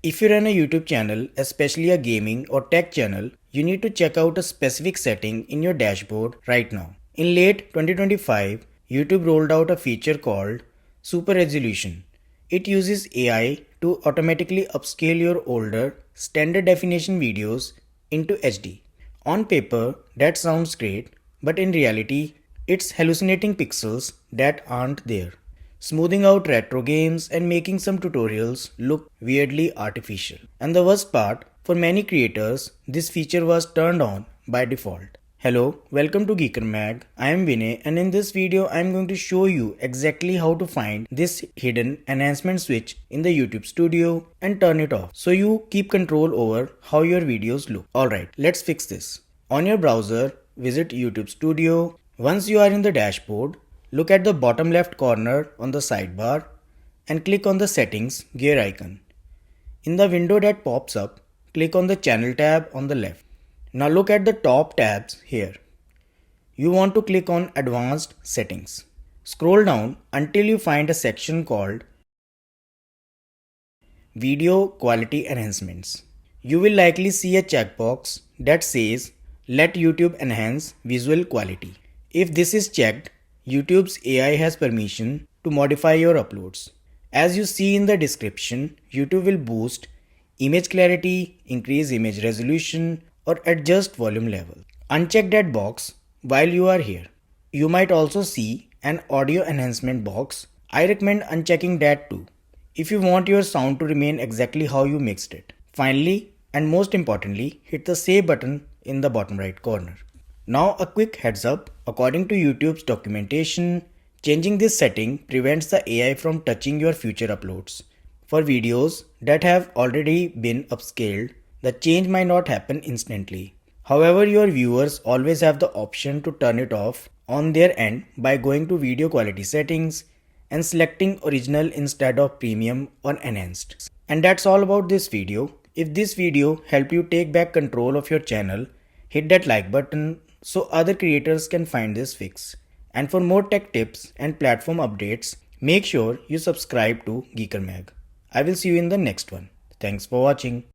If you run a YouTube channel, especially a gaming or tech channel, you need to check out a specific setting in your dashboard right now. In late 2025, YouTube rolled out a feature called Super Resolution. It uses AI to automatically upscale your older standard definition videos into HD. On paper, that sounds great, but in reality, it's hallucinating pixels that aren't there, smoothing out retro games and making some tutorials look weirdly artificial. And the worst part, for many creators, this feature was turned on by default. Hello, welcome to Geekermag. I am Vinay, and in this video I am going to show you exactly how to find this hidden enhancement switch in the YouTube studio and turn it off so you keep control over how your videos look. Alright, let's fix this. On your browser, visit YouTube Studio. Once you are in the dashboard, look at the bottom left corner on the sidebar and click on the settings gear icon. In the window that pops up, click on the channel tab on the left. Now look at the top tabs here. You want to click on advanced settings. Scroll down until you find a section called video quality enhancements. You will likely see a checkbox that says let YouTube enhance visual quality. If this is checked, YouTube's AI has permission to modify your uploads. As you see in the description, YouTube will boost image clarity, increase image resolution, or adjust volume level. Uncheck that box while you are here. You might also see an audio enhancement box. I recommend unchecking that too, if you want your sound to remain exactly how you mixed it. Finally, and most importantly, hit the save button in the bottom right corner. Now a quick heads up, according to YouTube's documentation, changing this setting prevents the AI from touching your future uploads. For videos that have already been upscaled, the change might not happen instantly. However, your viewers always have the option to turn it off on their end by going to video quality settings and selecting original instead of premium or enhanced. And that's all about this video. If this video helped you take back control of your channel, hit that like button so other creators can find this fix. And for more tech tips and platform updates, make sure you subscribe to Geekermag. I will see you in the next one. Thanks for watching.